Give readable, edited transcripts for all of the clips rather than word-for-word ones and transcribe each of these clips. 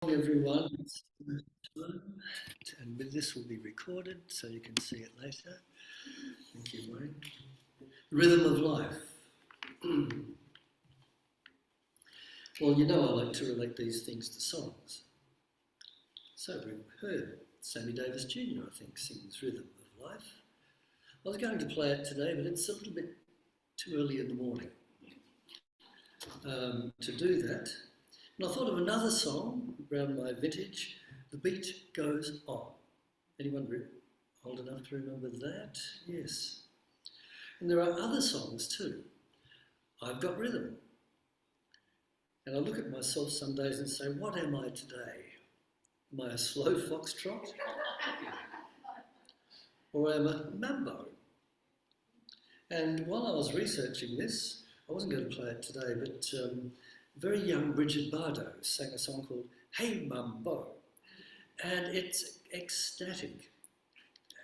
Everyone. And this will be recorded so you can see it later. Thank you, Wayne. Rhythm of life. Well, you know I like to relate these things to songs. So we've heard Sammy Davis Jr., I think, sings Rhythm of Life. I was going to play it today, but it's a little bit too early in the morning to do that. And I thought of another song around my vintage, The Beat Goes On. Anyone old enough to remember that? Yes. And there are other songs too. I've Got Rhythm. And I look at myself some days and say, what am I today? Am I a slow foxtrot? Or am I a mambo? And while I was researching this, I wasn't going to play it today, but very young Bridget Bardot sang a song called Hey Mambo. And it's ecstatic.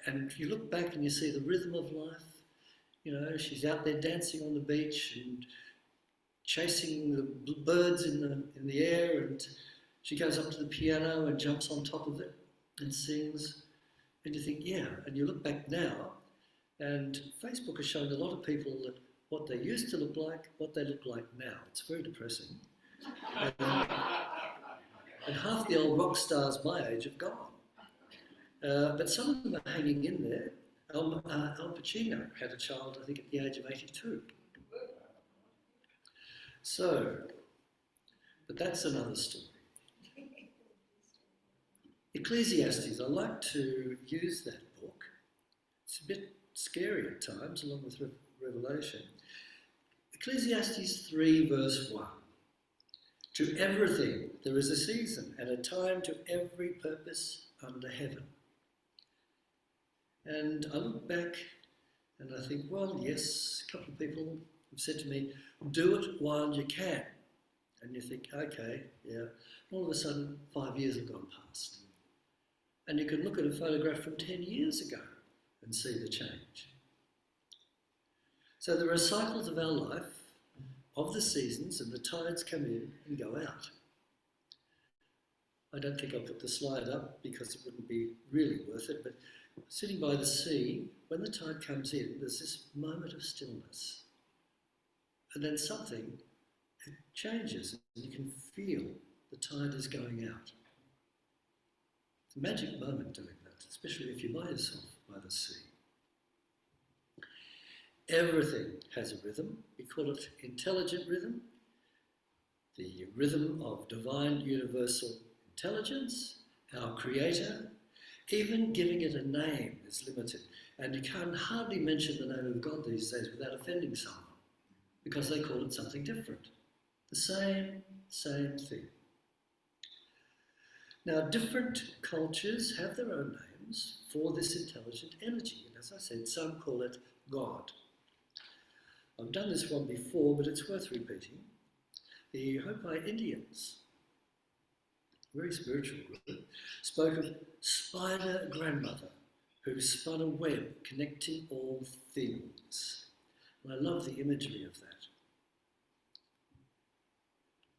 And you look back and you see the rhythm of life. You know, she's out there dancing on the beach and chasing the birds in the air, and she goes up to the piano and jumps on top of it and sings. And you think, yeah. And you look back now, and Facebook has shown a lot of people that what they used to look like, what they look like now. It's very depressing. And half the old rock stars my age have gone. But some of them are hanging in there. Al Pacino had a child, I think, at the age of 82. So, but that's another story. Ecclesiastes, I like to use that book. It's a bit scary at times, along with Revelation. Ecclesiastes 3, verse 1. To everything there is a season and a time to every purpose under heaven. And I look back and I think, well, yes, a couple of people have said to me, do it while you can. And you think, okay, yeah. All of a sudden, 5 years have gone past. And you can look at a photograph from 10 years ago and see the change. So there are cycles of our life, of the seasons, and the tides come in and go out. I don't think I'll put the slide up because it wouldn't be really worth it, but sitting by the sea, when the tide comes in, there's this moment of stillness. And then something changes and you can feel the tide is going out. It's a magic moment doing that, especially if you're by yourself by the sea. Everything has a rhythm. We call it intelligent rhythm, the rhythm of divine universal intelligence, our creator. Even giving it a name is limited. And you can hardly mention the name of God these days without offending someone, because they call it something different. The same thing. Now, different cultures have their own names for this intelligent energy. And as I said, some call it God. I've done this one before, but it's worth repeating. The Hopi Indians, very spiritual group, spoke of spider grandmother who spun a web connecting all things. And I love the imagery of that.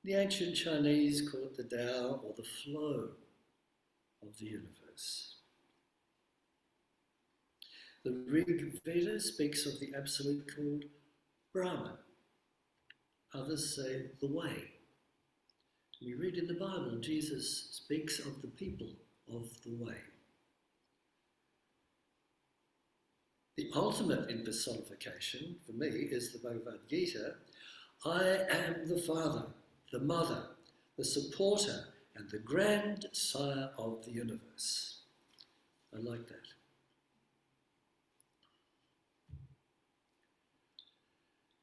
The ancient Chinese call it the Tao, or the flow of the universe. The Rig Veda speaks of the absolute called Brahman. Others say the way. We read in the Bible, Jesus speaks of the people of the way. The ultimate in personification, for me, is the Bhagavad Gita. I am the Father, the Mother, the Supporter, and the Grand Sire of the universe. I like that.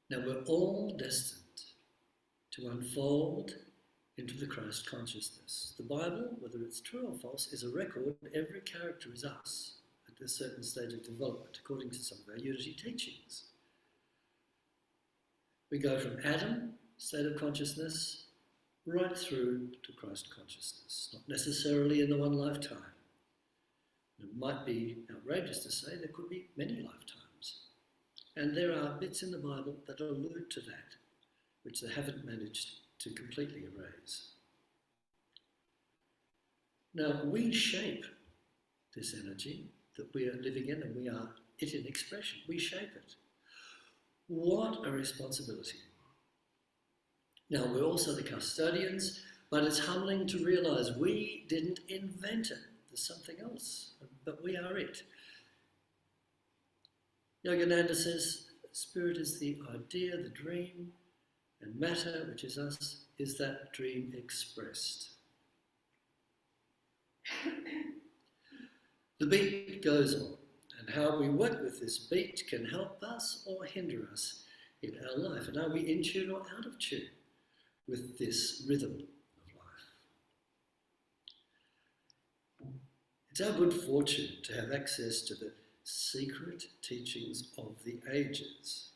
Now we're all destined to unfold into the Christ consciousness. The Bible, whether it's true or false, is a record. Every character is us at a certain stage of development, according to some of our unity teachings. We go from Adam, state of consciousness, right through to Christ consciousness, not necessarily in the one lifetime. It might be outrageous to say there could be many lifetimes. And there are bits in the Bible that allude to that, which they haven't managed to completely erase. Now, we shape this energy that we are living in, and we are it in expression. We shape it. What a responsibility. Now, we're also the custodians, but it's humbling to realise we didn't invent it. There's something else, but we are it. Yogananda says, spirit is the idea, the dream, and matter, which is us, is that dream expressed. The beat goes on, and how we work with this beat can help us or hinder us in our life. And are we in tune or out of tune with this rhythm of life? It's our good fortune to have access to the secret teachings of the ages.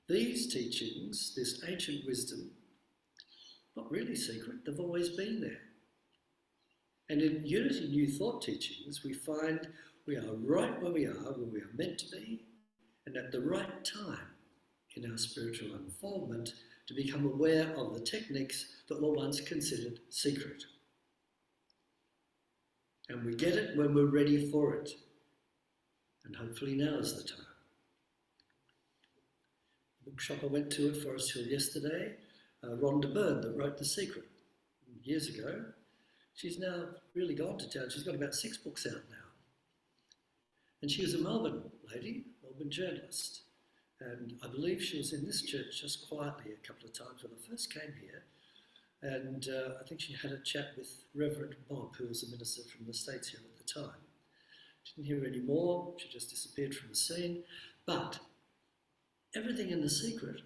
These teachings, this ancient wisdom, not really secret, they've always been there. And in Unity New Thought teachings, we find we are right where we are meant to be, and at the right time in our spiritual unfoldment to become aware of the techniques that were once considered secret. And we get it when we're ready for it. And hopefully now is the time. The bookshop I went to at Forest Hill yesterday, Rhonda Byrne, that wrote The Secret years ago, she's now really gone to town. She's got about 6 books out now. And she was a Melbourne lady, Melbourne journalist. And I believe she was in this church just quietly a couple of times when I first came here. And I think she had a chat with Reverend Bob, who was a minister from the States here at the time. Didn't hear any more. She just disappeared from the scene. But everything in The Secret,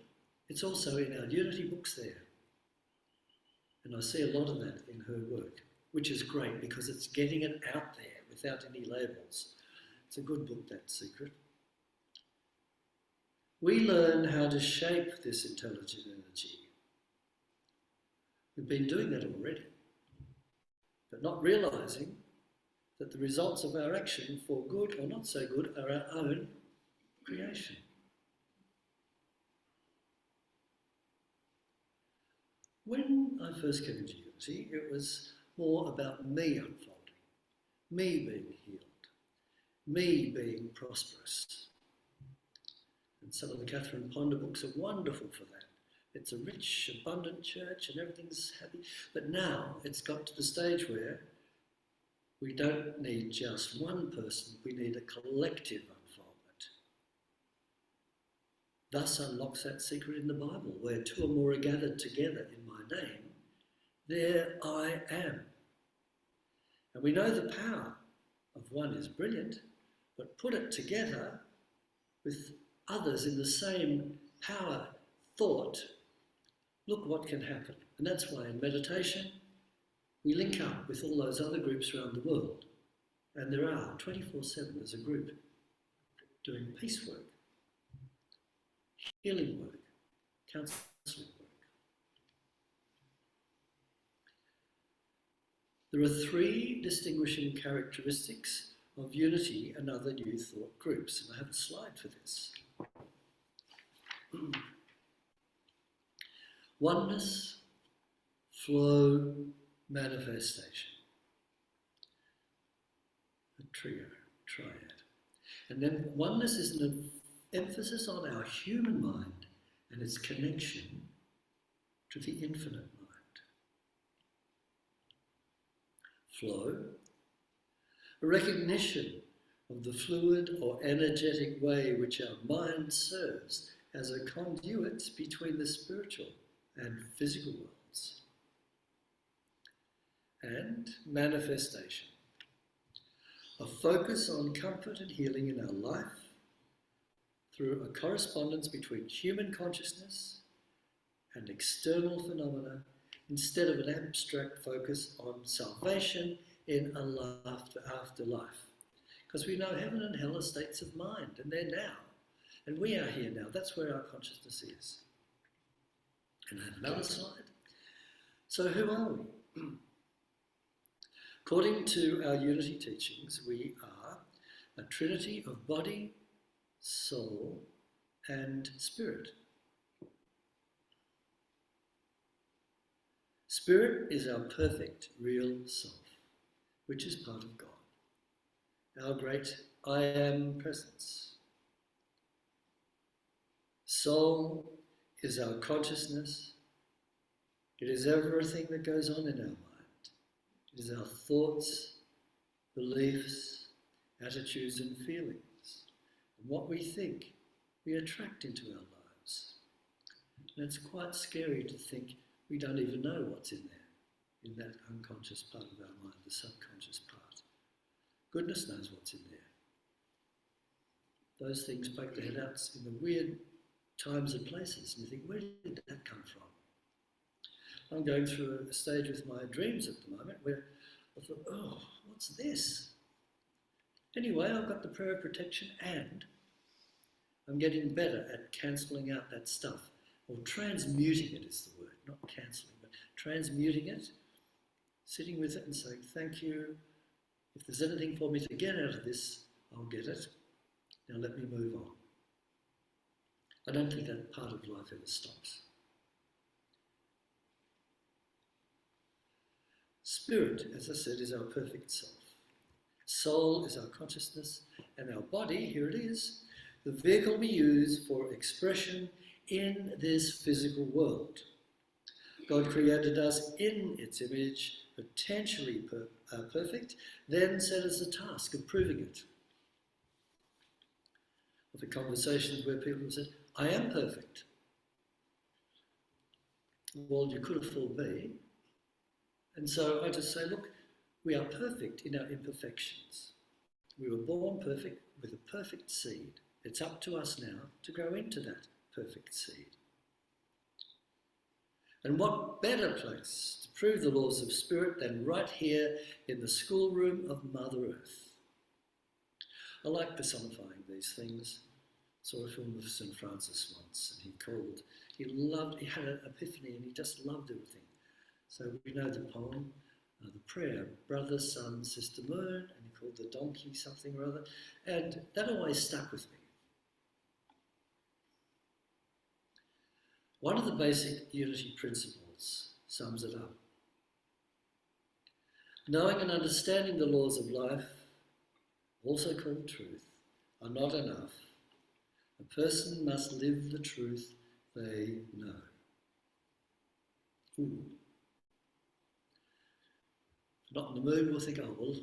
it's also in our Unity books there. And I see a lot of that in her work, which is great because it's getting it out there without any labels. It's a good book, that Secret. We learn how to shape this intelligent energy. We've been doing that already, but not realising that the results of our action, for good or not so good, are our own creation. When I first came into Unity, it was more about me unfolding, me being healed, me being prosperous. And some of the Catherine Ponder books are wonderful for that. It's a rich, abundant church and everything's happy. But now it's got to the stage where we don't need just one person, we need a collective unfoldment. Thus unlocks that secret in the Bible, where 2 or more are gathered together in my name, there I am. And we know the power of one is brilliant, but put it together with others in the same power, thought, look what can happen. And that's why in meditation, we link up with all those other groups around the world. And there are 24/7 as a group doing peace work, healing work, counselling work. There are 3 distinguishing characteristics of Unity and other New Thought groups, and I have a slide for this. Oneness, flow, manifestation. A trio, triad. And then oneness is an emphasis on our human mind and its connection to the infinite mind. Flow, a recognition of the fluid or energetic way which our mind serves as a conduit between the spiritual and physical worlds. And manifestation, a focus on comfort and healing in our life through a correspondence between human consciousness and external phenomena instead of an abstract focus on salvation in a afterlife. Because we know heaven and hell are states of mind, and they're now. And we are here now. That's where our consciousness is. And I have another slide. So who are we? According to our Unity teachings, we are a trinity of body, soul, and spirit. Spirit is our perfect, real self, which is part of God, our great I Am presence. Soul is our consciousness. It is everything that goes on in our mind. It is our thoughts, beliefs, attitudes and feelings. And what we think, we attract into our lives. And it's quite scary to think we don't even know what's in there, in that unconscious part of our mind, the subconscious part. Goodness knows what's in there. Those things poke their head out in the weird times and places, and you think, where did that come from? I'm going through a stage with my dreams at the moment where I thought, oh, what's this? Anyway, I've got the prayer of protection and I'm getting better at cancelling out that stuff, or transmuting it is the word, not cancelling, but transmuting it, sitting with it and saying, thank you. If there's anything for me to get out of this, I'll get it. Now let me move on. I don't think that part of life ever stops. Spirit, as I said, is our perfect self. Soul is our consciousness, and our body, here it is, the vehicle we use for expression in this physical world. God created us in its image, potentially perfect, then set us the task of proving it. I've had conversations where people have said, I am perfect. Well, you could have fooled me. And so I just say, look, we are perfect in our imperfections. We were born perfect with a perfect seed. It's up to us now to grow into that perfect seed. And what better place to prove the laws of spirit than right here in the schoolroom of Mother Earth? I like personifying these things. I saw a film of St. Francis once, and he had an epiphany, and he just loved everything. So we know the poem, the prayer, Brother, Sun, Sister Moon, and he called the donkey something or other, and that always stuck with me. One of the basic unity principles sums it up. Knowing and understanding the laws of life, also called truth, are not enough. A person must live the truth they know. Ooh. Not in the mood, we'll think, oh, we'll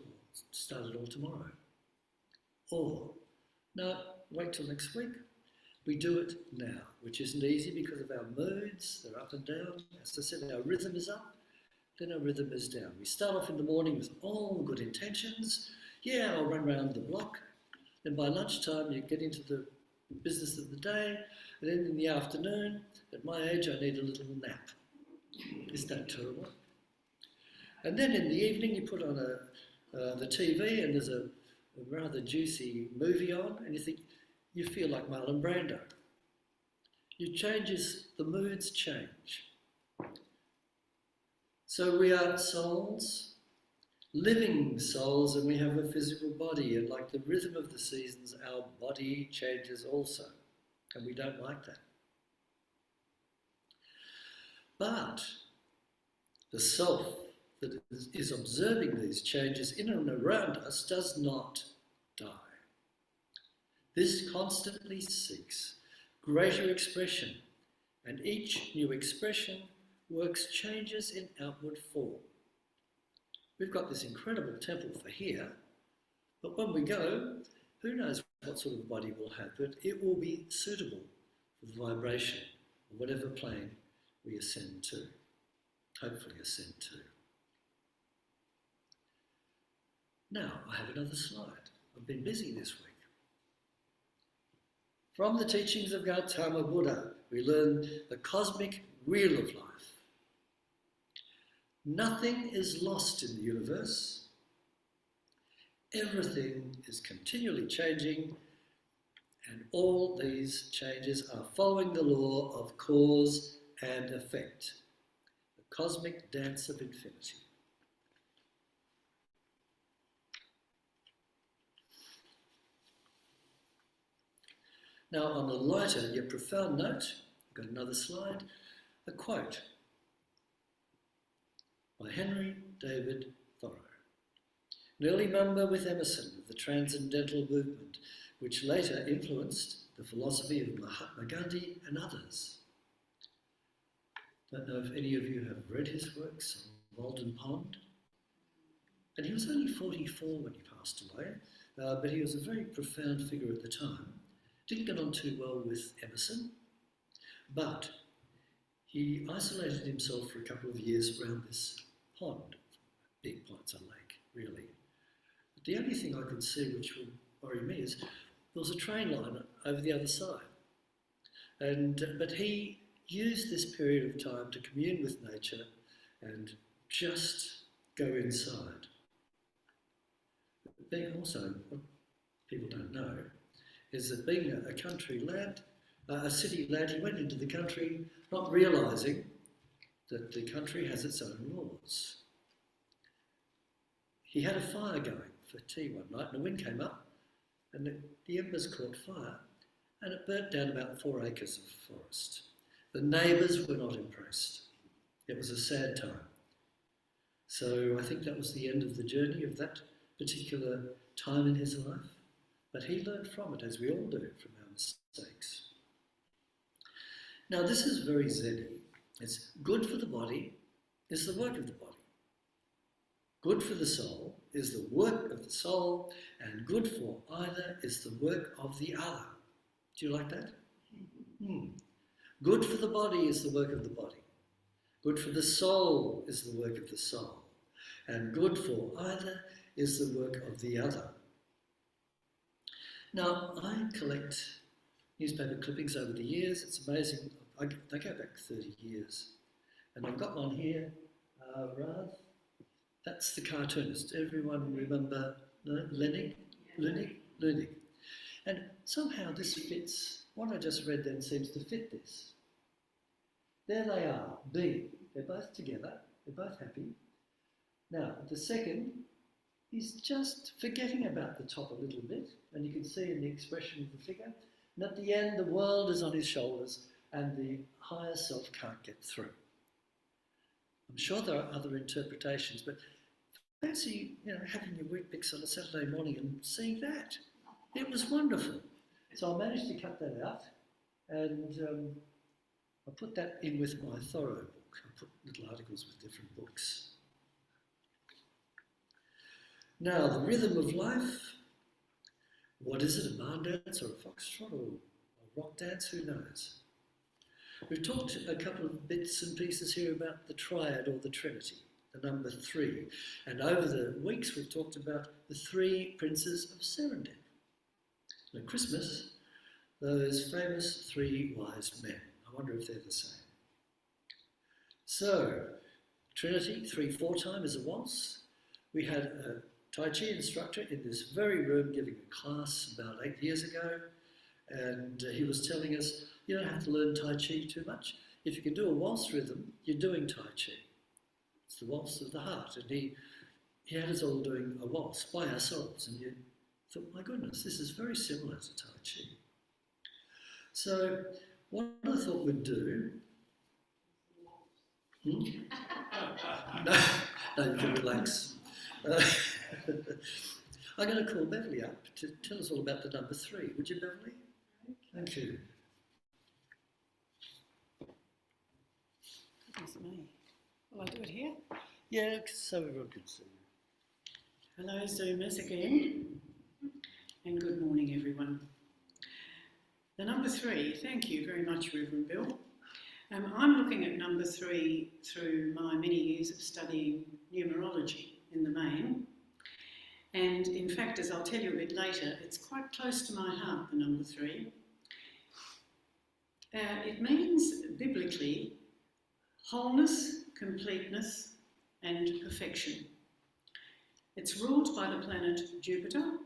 start it all tomorrow. Or, no, wait till next week. We do it now, which isn't easy because of our moods, they're up and down. As I said, our rhythm is up, then our rhythm is down. We start off in the morning with all good intentions. Yeah, I'll run around the block. Then by lunchtime, you get into the business of the day. And then in the afternoon, at my age, I need a little nap. Isn't that terrible? And then in the evening, you put on the TV and there's a rather juicy movie on, and you think, you feel like Marlon Brando. The moods change. So we are souls, living souls, and we have a physical body, and like the rhythm of the seasons, our body changes also, and we don't like that. But the self that is observing these changes in and around us does not die. This constantly seeks greater expression, and each new expression works changes in outward form. We've got this incredible temple for here, but when we go, who knows what sort of body we'll have, but it will be suitable for the vibration of whatever plane we ascend to, hopefully ascend to. Now, I have another slide. I've been busy this week. From the teachings of Gautama Buddha, we learn the cosmic wheel of life. Nothing is lost in the universe. Everything is continually changing, and all these changes are following the law of cause and effect, the cosmic dance of infinity. Now, on a lighter yet profound note, I've got another slide, a quote. by Henry David Thoreau. An early member with Emerson of the Transcendental Movement, which later influenced the philosophy of Mahatma Gandhi and others. Don't know if any of you have read his works on Walden Pond. And he was only 44 when he passed away, but he was a very profound figure at the time. Didn't get on too well with Emerson, but he isolated himself for a couple of years around this pond. Big pond's a lake, really. But the only thing I could see which would worry me is there was a train line over the other side. But he used this period of time to commune with nature and just go inside. Being also, what people don't know, is that being a country lad, a city lad, he went into the country not realising that the country has its own laws. He had a fire going for tea one night and the wind came up and the embers caught fire and it burnt down about 4 acres of forest. The neighbours were not impressed. It was a sad time. So I think that was the end of the journey of that particular time in his life. But he learned from it, as we all do, from our mistakes. Now this is very Zen-y. It's good for the body is the work of the body. Good for the soul is the work of the soul, and good for either is the work of the other. Do you like that? Good for the body is the work of the body. Good for the soul is the work of the soul. And good for either is the work of the other. Now, I collect newspaper clippings over the years. It's amazing. They go back 30 years. And I've got one here, Rav. That's the cartoonist. Everyone remember Lenig? Lunig. And somehow this fits, what I just read then seems to fit this. There they are, B. They're both together. They're both happy. Now, the second, he's just forgetting about the top a little bit, and you can see in the expression of the figure. And at the end, the world is on his shoulders, and the higher self can't get through. I'm sure there are other interpretations, but fancy, having your Weet-Bix on a Saturday morning and seeing that. It was wonderful. So I managed to cut that out, and I put that in with my Thoreau book. I put little articles with different books. Now, the rhythm of life. What is it, a barn dance or a foxtrot or a rock dance? Who knows? We've talked a couple of bits and pieces here about the triad or the trinity, the number 3. And over the weeks we've talked about the 3 princes of Serendip. And at Christmas, those famous 3 wise men. I wonder if they're the same. So, Trinity, 3/4 time is a waltz. We had a Tai Chi instructor in this very room giving a class about 8 years ago, and he was telling us, you don't have to learn Tai Chi too much. If you can do a waltz rhythm, you're doing Tai Chi. It's the waltz of the heart, and he had us all doing a waltz by ourselves, and you thought, my goodness, this is very similar to Tai Chi. So what I thought we'd do... No, you can relax. I'm going to call Beverly up to tell us all about the number 3. Would you, Beverly? Thank you. Goodness me. Will I do it here? Yeah, so everyone can see you. Hello, Zoomers again. And good morning, everyone. The number 3, thank you very much, Reverend Bill. I'm looking at number 3 through my many years of studying numerology in the main. And in fact, as I'll tell you a bit later, it's quite close to my heart, the number 3. It means, biblically, wholeness, completeness, and perfection. It's ruled by the planet Jupiter,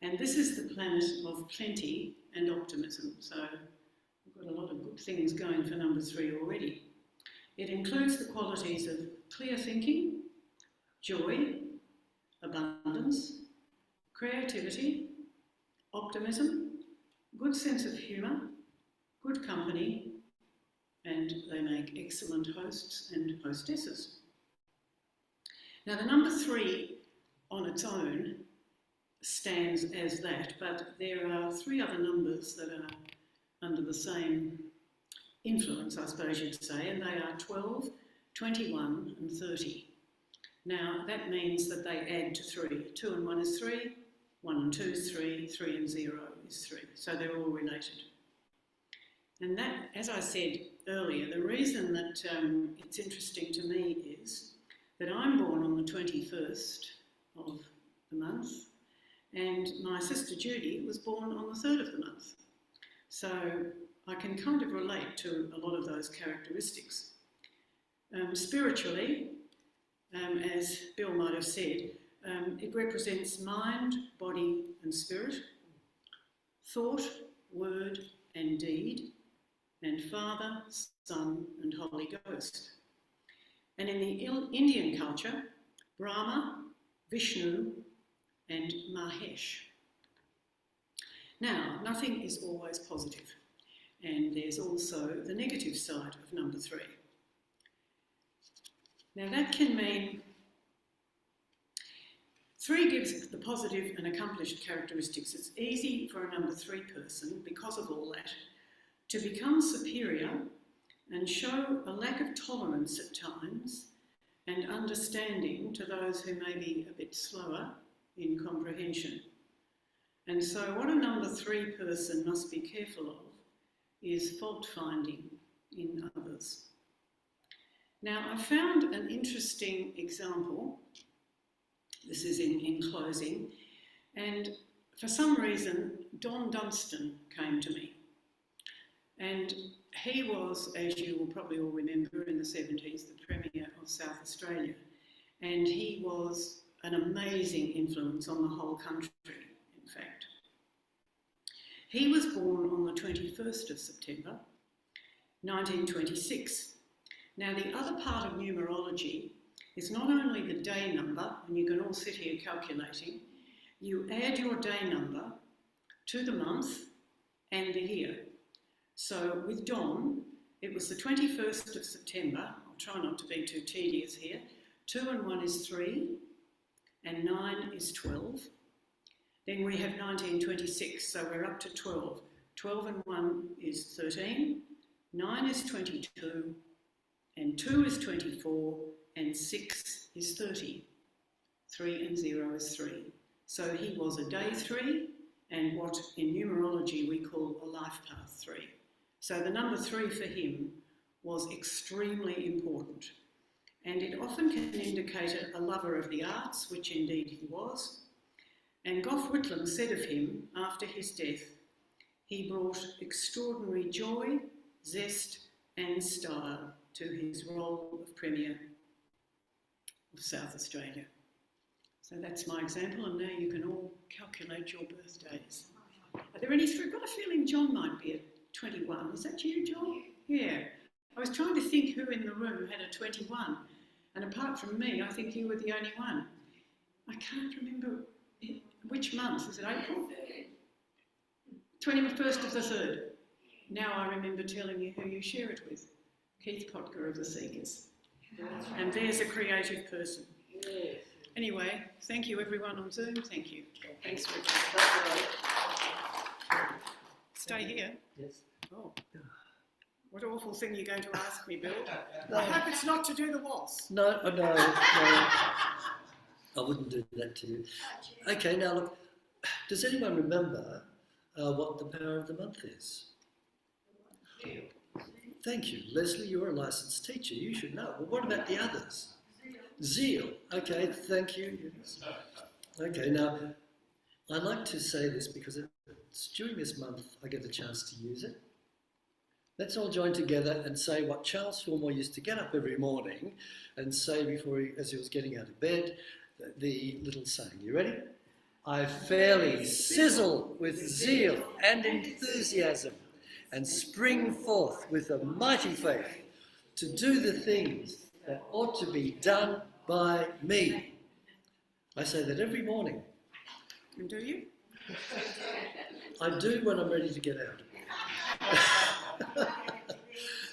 and this is the planet of plenty and optimism. So we've got a lot of good things going for number 3 already. It includes the qualities of clear thinking, joy, abundance, creativity, optimism, good sense of humour, good company, and they make excellent hosts and hostesses. Now the number 3 on its own stands as that, but there are 3 other numbers that are under the same influence, I suppose you'd say, and they are 12, 21 and 30. Now that means that they add to 3. 2 and 1 is 3, 1 and 2 is 3, 3 and 0 is 3. So they're all related. And that, as I said earlier, the reason that it's interesting to me is that I'm born on the 21st of the month, and my sister Judy was born on the 3rd of the month. So I can kind of relate to a lot of those characteristics. Spiritually, as Bill might have said, it represents mind, body and spirit, thought, word and deed, and Father, Son and Holy Ghost. And in the Indian culture, Brahma, Vishnu and Mahesh. Now, nothing is always positive, and there's also the negative side of number 3. Now that can mean 3 gives the positive and accomplished characteristics. It's easy for a number 3 person, because of all that, to become superior and show a lack of tolerance at times and understanding to those who may be a bit slower in comprehension. And so what a number 3 person must be careful of is fault finding in others. Now I found an interesting example. This is in closing, and for some reason Don Dunstan came to me. And he was, as you will probably all remember, in the 70s, the Premier of South Australia. And he was an amazing influence on the whole country, in fact. He was born on the 21st of September, 1926. Now, the other part of numerology is not only the day number, and you can all sit here calculating, you add your day number to the month and the year. So with Don, it was the 21st of September. I'll try not to be too tedious here. 2 and 1 is 3, and 9 is 12. Then we have 1926, so we're up to 12. 12 and 1 is 13, 9 is 22, and 2 is 24, and 6 is 30. 3 and 0 is 3. So he was a day 3, and what in numerology we call a life path 3. So the number 3 for him was extremely important, and it often can indicate a lover of the arts, which indeed he was. And Gough Whitlam said of him after his death, he brought extraordinary joy, zest and style to his role of Premier of South Australia. So that's my example, and now you can all calculate your birthdays. Are there any? I've got a feeling John might be at 21. Is that you, John? Yeah. I was trying to think who in the room had a 21, and apart from me, I think you were the only one. I can't remember which month. Is it April? 21st of the 3rd. Now I remember telling you who you share it with. Keith Potker of the Seekers. And there's a creative person. Anyway, thank you everyone on Zoom. Thank you. Thanks for Stay here? Yes. Oh. What awful thing you're going to ask me, Bill. I hope it's not to do the waltz. No. I wouldn't do that to you. Okay, now look, does anyone remember what the power of the month is? Thank you. Leslie, you're a licensed teacher. You should know. Well, what about the others? Zeal. Okay, thank you. Okay, now, I like to say this because it's during this month I get the chance to use it. Let's all join together and say what Charles Fillmore used to get up every morning and say before as he was getting out of bed, the little saying. You ready? I fairly sizzle with zeal and enthusiasm and spring forth with a mighty faith to do the things that ought to be done by me. I say that every morning. And do you? I do when I'm ready to get out.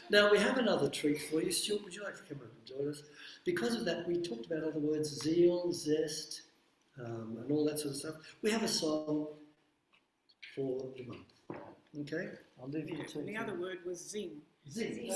Now we have another treat for you. Stuart, would you like to come up and join us? because of that, we talked about other words, zeal, zest, and all that sort of stuff. We have a song for the month. Okay? I'll leave you to The other word was zing. Zing. So